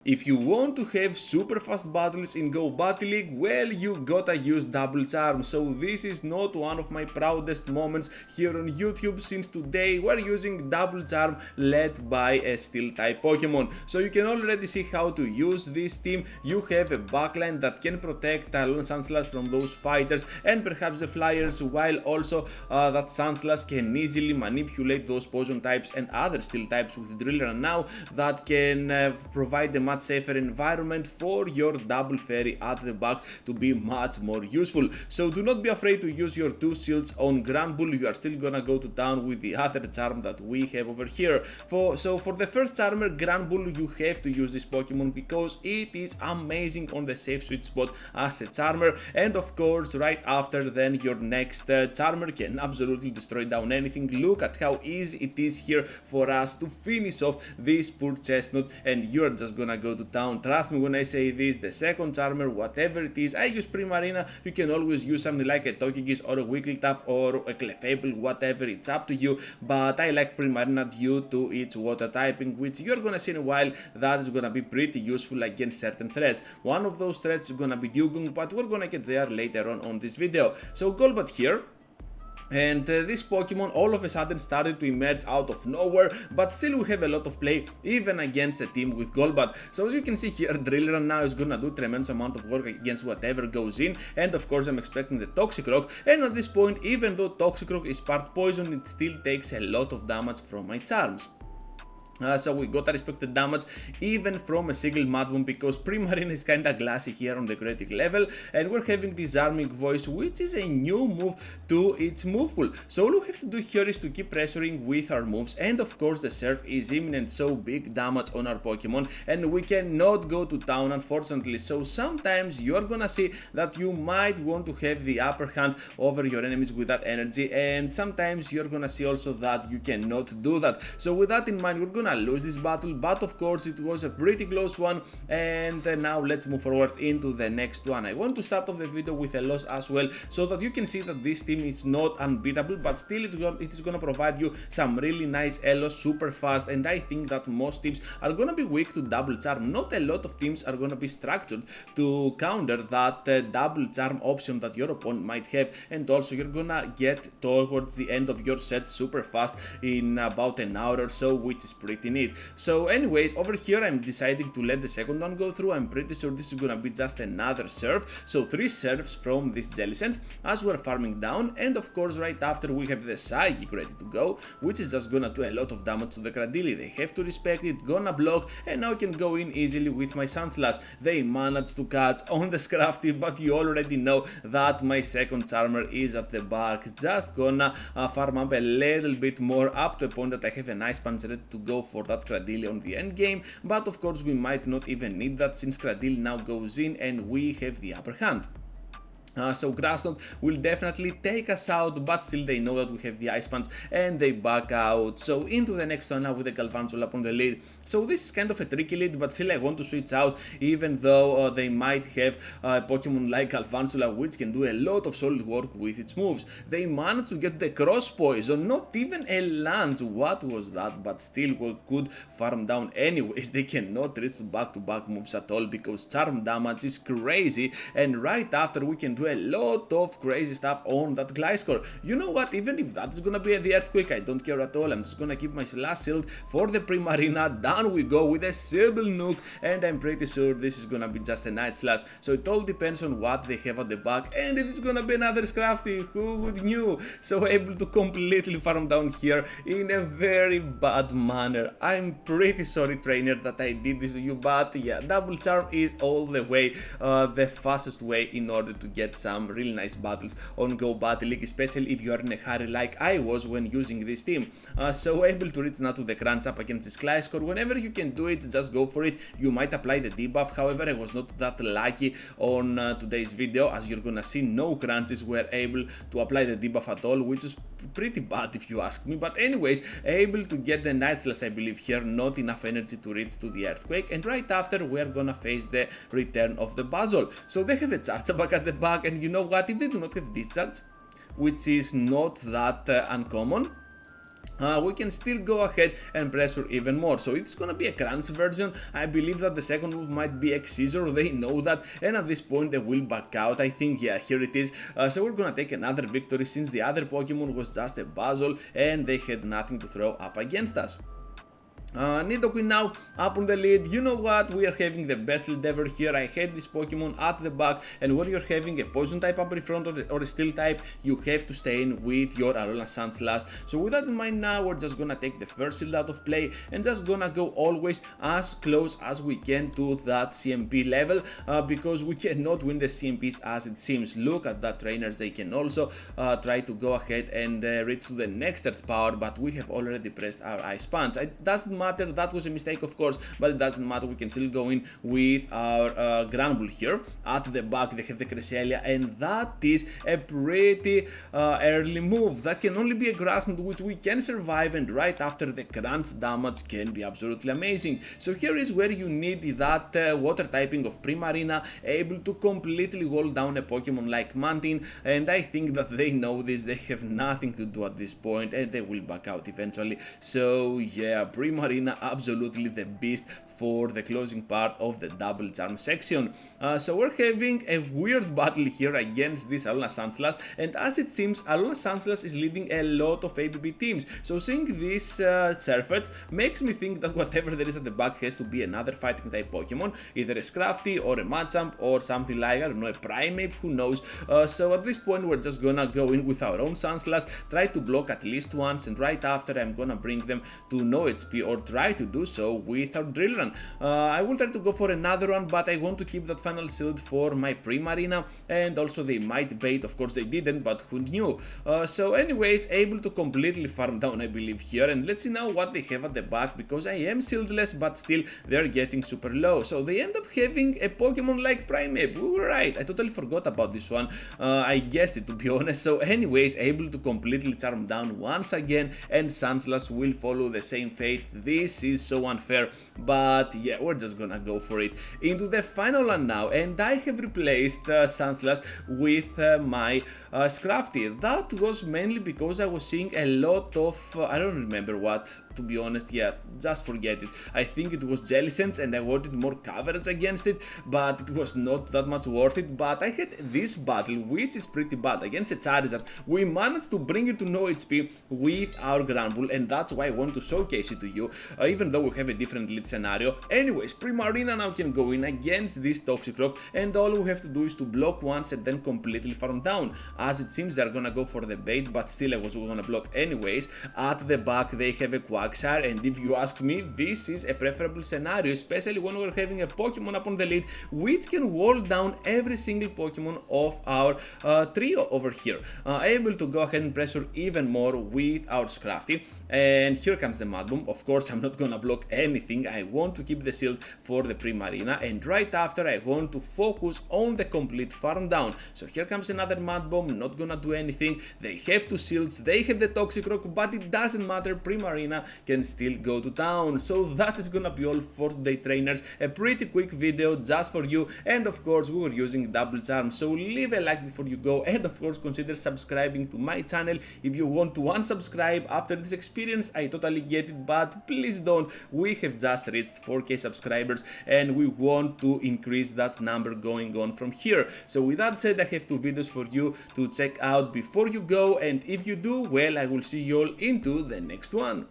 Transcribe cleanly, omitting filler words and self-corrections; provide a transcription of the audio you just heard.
If you want to have super fast battles in Go Battle League, well, you gotta use Double Charm. So this is not one of my proudest moments here on YouTube, since today we're using Double Charm led by a Steel type Pokemon. So you can already see how to use this team. You have a backline that can protect Sandslash from those fighters and perhaps the flyers, while also that Sandslash can easily manipulate those poison types and other Steel types with Driller now that can provide a much safer environment for your double fairy at the back to be much more useful. So do not be afraid to use your two shields on Granbull. You are still gonna go to town with the other charm that we have over here. So for the first charmer, Granbull, you have to use this Pokemon because it is amazing on the safe sweet spot as a charmer, and of course right after then your next charmer can absolutely destroy down anything. Look at how easy it is here for us to finish off this poor chestnut, and you're just gonna go to town. Trust me when I say this, the second charmer, whatever it is, I use Primarina. You can always use something like a Togekiss or a Wigglytuff or a Clefable, whatever, it's up to you, but I like Primarina due to its water typing, which you're gonna see in a while that is gonna be pretty useful against certain threats. One of those threats is gonna be Dugong, but we're gonna get there later on this video. So Golbat here. And this Pokemon all of a sudden started to emerge out of nowhere, but still we have a lot of play even against a team with Golbat. So as you can see here, Driller now is gonna do tremendous amount of work against whatever goes in, and of course I'm expecting the Toxicroak, and at this point, even though Toxicroak is part poison, it still takes a lot of damage from my charms. So we gotta respect the damage even from a single Mudboom, because Primarina is kinda glassy here on the critic level, and we're having Disarming Voice, which is a new move to its move pool. So all we have to do here is to keep pressuring with our moves, and of course the Surf is imminent, so big damage on our Pokemon, and we cannot go to town unfortunately. So sometimes you're gonna see that you might want to have the upper hand over your enemies with that energy, and sometimes you're gonna see also that you cannot do that. So with that in mind, we're gonna lose this battle, but of course it was a pretty close one, and now let's move forward into the next one. I want to start off the video with a loss as well, so that you can see that this team is not unbeatable, but still it is gonna provide you some really nice ELO super fast, and I think that most teams are gonna be weak to double charm. Not a lot of teams are gonna be structured to counter that double charm option that your opponent might have, and also you're gonna get towards the end of your set super fast in about an hour or so, which is pretty neat. So anyways, over here I'm deciding to let the second one go through. I'm pretty sure this is gonna be just another Surf, so 3 Surfs from this Jellicent as we're farming down, and of course right after we have the Psychic ready to go, which is just gonna do a lot of damage to the Cradily. They have to respect it, gonna block, and now I can go in easily with my Sandslash. They managed to catch on the Scrafty, but you already know that my second charmer is at the back, just gonna farm up a little bit more up to a point that I have a nice punch ready to go for that Cradily on the end game, but of course we might not even need that since Cradily now goes in and we have the upper hand. So Grassland will definitely take us out, but still they know that we have the Ice Punch and they back out. So into the next one now with the Galvantula up on the lead. So this is kind of a tricky lead, but still I want to switch out, even though they might have a Pokemon like Galvantula which can do a lot of solid work with its moves. They managed to get the Cross Poison, not even a lunge, what was that, but still we could farm down anyways. They cannot reach to back-to-back moves at all because charm damage is crazy, and right after we can do a lot of crazy stuff on that Gliscor. You know what, even if that is gonna be the Earthquake, I don't care at all. I'm just gonna keep my last shield for the Primarina. Down we go with a Sibble Nook, and I'm pretty sure this is gonna be just a Night Slash. So it all depends on what they have at the back, and it is gonna be another Scrafty, who would knew? So able to completely farm down here in a very bad manner. I'm pretty sorry, trainer, that I did this to you, but yeah, Double Charm is all the way the fastest way in order to get some really nice battles on Go Battle League, especially if you are in a hurry like I was when using this team. So able to reach now to the crunch up against this Gliscor. Whenever you can do it, just go for it. You might apply the debuff, however I was not that lucky on today's video. As you're gonna see, no crunches were able to apply the debuff at all, which is pretty bad if you ask me. But anyways, able to get the Night Slash, I believe here, not enough energy to reach to the Earthquake, and right after we're gonna face the return of the Buzzle. So they have a Charge back at the back, and you know what, if they do not have Discharge, which is not that uncommon, we can still go ahead and pressure even more. So it's gonna be a crunch version. I believe that the second move might be X-Scissor, they know that, and at this point they will back out, I think. Yeah, here it is. So we're gonna take another victory since the other Pokemon was just a puzzle and they had nothing to throw up against us. Nidoqueen now up on the lead. You know what, we are having the best lead ever here. I had this Pokemon at the back, and when you're having a poison type up in front or a steel type, you have to stay in with your Alolan Sandslash. So with that in mind now, we're just gonna take the first shield out of play and just gonna go always as close as we can to that CMP level, because we cannot win the CMPs as it seems. Look at that, trainers, they can also try to go ahead and reach to the next Earth Power, but we have already pressed our Ice Punch. It doesn't matter, that was a mistake of course, but it doesn't matter, we can still go in with our Granbull here. At the back they have the Cresselia, and that is a pretty early move. That can only be a grass knot which we can survive, and right after the crunch damage can be absolutely amazing. So here is where you need that water typing of Primarina, able to completely wall down a Pokemon like Mantine, and I think that they know this, they have nothing to do at this point and they will back out eventually. So yeah, Primarina absolutely the beast for the closing part of the double charm section. So we're having a weird battle here against this Alolan Sandslash, and as it seems Alolan Sandslash is leading a lot of ABB teams. So seeing this Surfetch makes me think that whatever there is at the back has to be another fighting type Pokemon, either a Scrafty or a Machamp or something like, I don't know, a Primeape, who knows. So at this point we're just gonna go in with our own Sandslash, try to block at least once, and right after I'm gonna bring them to no HP, or try to do so with our Drill Run. I will try to go for another one, but I want to keep that final shield for my Primarina, and also they might bait, of course they didn't, but who knew. So anyways, able to completely farm down I believe here, and let's see now what they have at the back, because I am shieldless but still they're getting super low. So they end up having a Pokemon like Primeape. We were right, I totally forgot about this one. I guessed it, to be honest. So anyways, able to completely charm down once again, and Sandslash will follow the same fate. This is so unfair, but yeah, we're just gonna go for it. Into the final one now, and I have replaced Sandslash with my Scrafty. That was mainly because I was seeing a lot of I don't remember what, to be honest. Yeah, just forget it. I think it was Jellicent's and I wanted more coverage against it, but it was not that much worth it. But I had this battle which is pretty bad against a Charizard. We managed to bring it to no HP with our Granbull, and that's why I want to showcase it to you, even though we have a different lead scenario. Anyways, Primarina now can go in against this Toxicroak, and all we have to do is to block once and then completely farm down. As it seems they're gonna go for the bait, but still I was gonna block anyways. At the back they have a Quagsire, and if you ask me, this is a preferable scenario, especially when we're having a Pokemon up on the lead which can wall down every single Pokemon of our trio over here. Able to go ahead and pressure even more with our Scrafty, and here comes the Mud Bomb. Of course I'm not gonna block anything, I want to keep the shield for the Primarina, and right after I want to focus on the complete farm down. So here comes another Mud Bomb, not gonna do anything. They have two shields, they have the Toxicroak, but it doesn't matter, Primarina can still go to town. So that is gonna be all for today, trainers. A pretty quick video just for you, and of course we were using double charm, so leave a like before you go, and of course consider subscribing to my channel. If you want to unsubscribe after this experience, I totally get it, but please don't. We have just reached 4K subscribers and we want to increase that number going on from here. So with that said, I have two videos for you to check out before you go, and if you do, well, I will see you all into the next one.